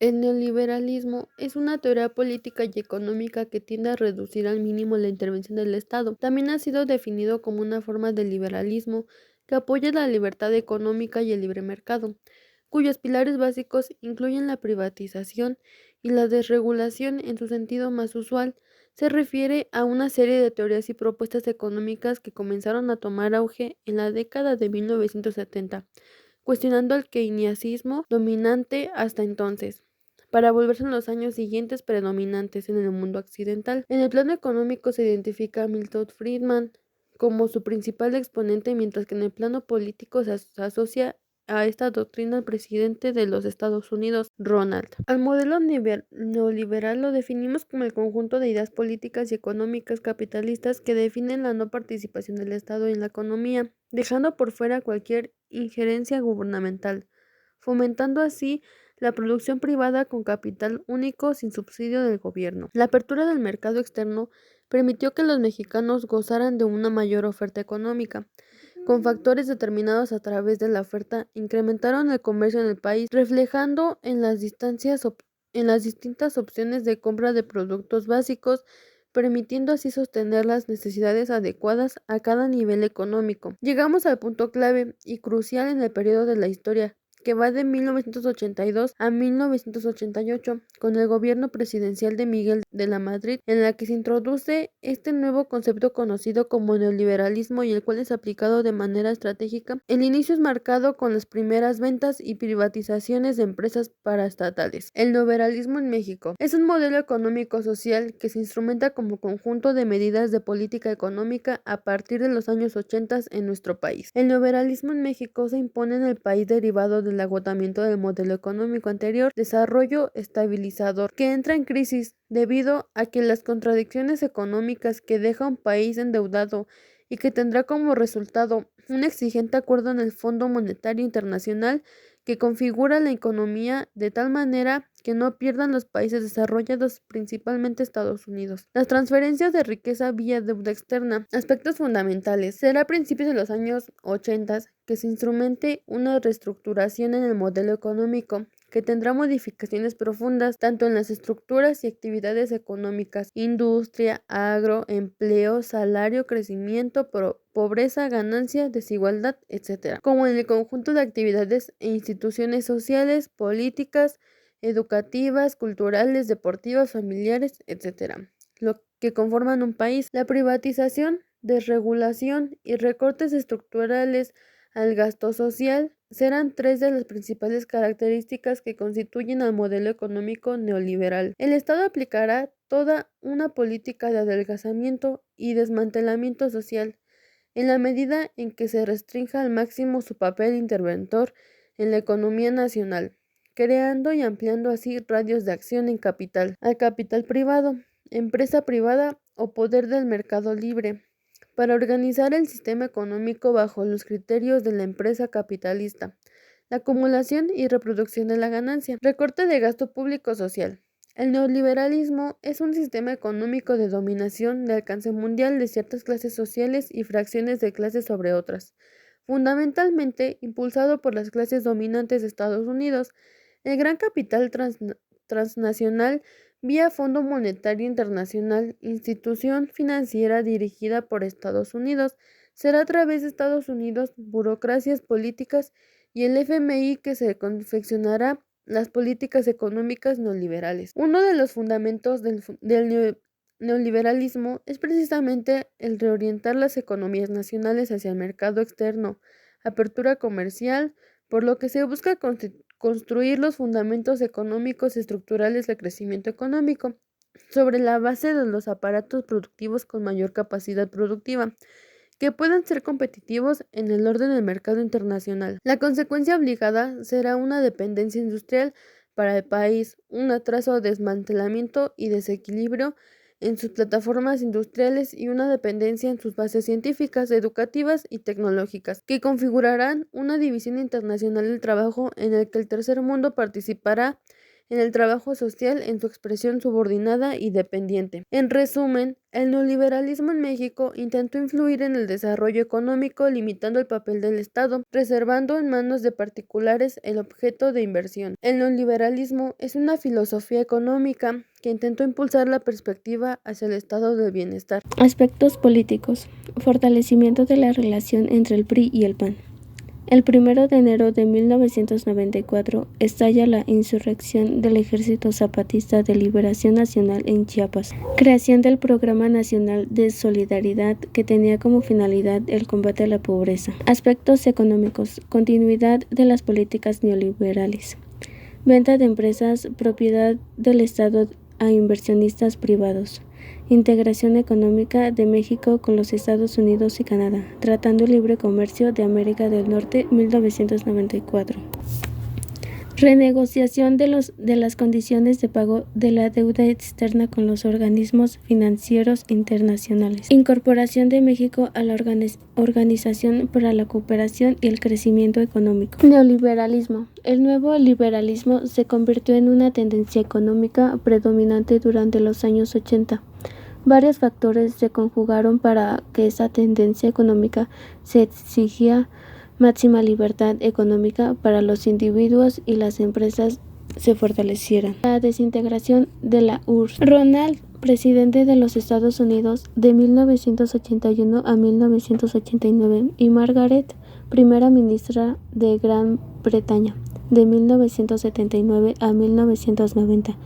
El neoliberalismo es una teoría política y económica que tiende a reducir al mínimo la intervención del Estado. También ha sido definido como una forma de liberalismo que apoya la libertad económica y el libre mercado, cuyos pilares básicos incluyen la privatización y la desregulación en su sentido más usual. Se refiere a una serie de teorías y propuestas económicas que comenzaron a tomar auge en la década de 1970, cuestionando el keynesianismo dominante hasta entonces, para volverse en los años siguientes predominantes en el mundo occidental. En el plano económico se identifica a Milton Friedman como su principal exponente, mientras que en el plano político se asocia a esta doctrina al presidente de los Estados Unidos, Ronald. Al modelo neoliberal lo definimos como el conjunto de ideas políticas y económicas capitalistas que definen la no participación del Estado en la economía, dejando por fuera cualquier injerencia gubernamental, fomentando así la producción privada con capital único sin subsidio del gobierno. La apertura del mercado externo permitió que los mexicanos gozaran de una mayor oferta económica. Con factores determinados a través de la oferta, incrementaron el comercio en el país, reflejando en las distintas opciones de compra de productos básicos, permitiendo así sostener las necesidades adecuadas a cada nivel económico. Llegamos al punto clave y crucial en el periodo de la historia, que va de 1982 a 1988, con el gobierno presidencial de Miguel de la Madrid, en la que se introduce este nuevo concepto conocido como neoliberalismo y el cual es aplicado de manera estratégica. El inicio es marcado con las primeras ventas y privatizaciones de empresas paraestatales. El neoliberalismo en México es un modelo económico-social que se instrumenta como conjunto de medidas de política económica a partir de los años 80 en nuestro país. El neoliberalismo en México se impone en el país derivado del agotamiento del modelo económico anterior, desarrollo estabilizador, que entra en crisis debido a que las contradicciones económicas que deja un país endeudado y que tendrá como resultado un exigente acuerdo en el Fondo Monetario Internacional que configura la economía de tal manera que no pierdan los países desarrollados, principalmente Estados Unidos. Las transferencias de riqueza vía deuda externa, aspectos fundamentales. Será a principios de los años 80 que se instrumente una reestructuración en el modelo económico que tendrá modificaciones profundas tanto en las estructuras y actividades económicas, industria, agro, empleo, salario, crecimiento, pobreza, ganancia, desigualdad, etc., como en el conjunto de actividades e instituciones sociales, políticas, educativas, culturales, deportivas, familiares, etc., lo que conforman un país. La privatización, desregulación y recortes estructurales al gasto social serán tres de las principales características que constituyen al modelo económico neoliberal. El Estado aplicará toda una política de adelgazamiento y desmantelamiento social, en la medida en que se restrinja al máximo su papel interventor en la economía nacional, creando y ampliando así radios de acción en capital, al capital privado, empresa privada o poder del mercado libre, para organizar el sistema económico bajo los criterios de la empresa capitalista, la acumulación y reproducción de la ganancia, recorte de gasto público social. El neoliberalismo es un sistema económico de dominación de alcance mundial de ciertas clases sociales y fracciones de clases sobre otras, fundamentalmente impulsado por las clases dominantes de Estados Unidos. El gran capital transnacional vía Fondo Monetario Internacional, institución financiera dirigida por Estados Unidos, será a través de Estados Unidos, burocracias políticas y el FMI que se confeccionará las políticas económicas neoliberales. Uno de los fundamentos del neoliberalismo es precisamente el reorientar las economías nacionales hacia el mercado externo, apertura comercial, por lo que se busca construir los fundamentos económicos y estructurales del crecimiento económico sobre la base de los aparatos productivos con mayor capacidad productiva, que puedan ser competitivos en el orden del mercado internacional. La consecuencia obligada será una dependencia industrial para el país, un atraso, desmantelamiento y desequilibrio en sus plataformas industriales y una dependencia en sus bases científicas, educativas y tecnológicas, que configurarán una división internacional del trabajo en el que el tercer mundo participará en el trabajo social en su expresión subordinada y dependiente. En resumen, el neoliberalismo en México intentó influir en el desarrollo económico limitando el papel del Estado, reservando en manos de particulares el objeto de inversión. El neoliberalismo es una filosofía económica que intentó impulsar la perspectiva hacia el estado del bienestar. Aspectos políticos. Fortalecimiento de la relación entre el PRI y el PAN. El 1 de enero de 1994 estalla la insurrección del Ejército Zapatista de Liberación Nacional en Chiapas. Creación del Programa Nacional de Solidaridad que tenía como finalidad el combate a la pobreza. Aspectos económicos. Continuidad de las políticas neoliberales. Venta de empresas, propiedad del Estado a inversionistas privados. Integración económica de México con los Estados Unidos y Canadá. Tratado de Libre Comercio de América del Norte, 1994. Renegociación de las condiciones de pago de la deuda externa con los organismos financieros internacionales. Incorporación de México a la Organización para la Cooperación y el Crecimiento Económico. Neoliberalismo. El nuevo liberalismo se convirtió en una tendencia económica predominante durante los años 80. Varios factores se conjugaron para que esa tendencia económica se exigía máxima libertad económica para los individuos y las empresas se fortalecieran. La desintegración de la URSS. Ronald, presidente de los Estados Unidos de 1981 a 1989, y Margaret, primera ministra de Gran Bretaña de 1979 a 1990,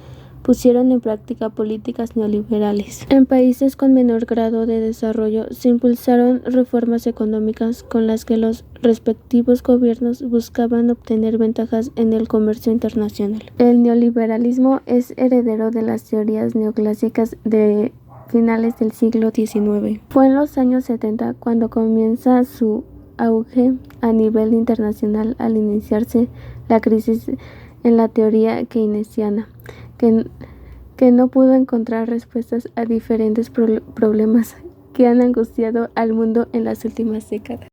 pusieron en práctica políticas neoliberales. En países con menor grado de desarrollo se impulsaron reformas económicas con las que los respectivos gobiernos buscaban obtener ventajas en el comercio internacional. El neoliberalismo es heredero de las teorías neoclásicas de finales del siglo XIX. Fue en los años 70 cuando comienza su auge a nivel internacional al iniciarse la crisis en la teoría keynesiana, que no pudo encontrar respuestas a diferentes problemas que han angustiado al mundo en las últimas décadas.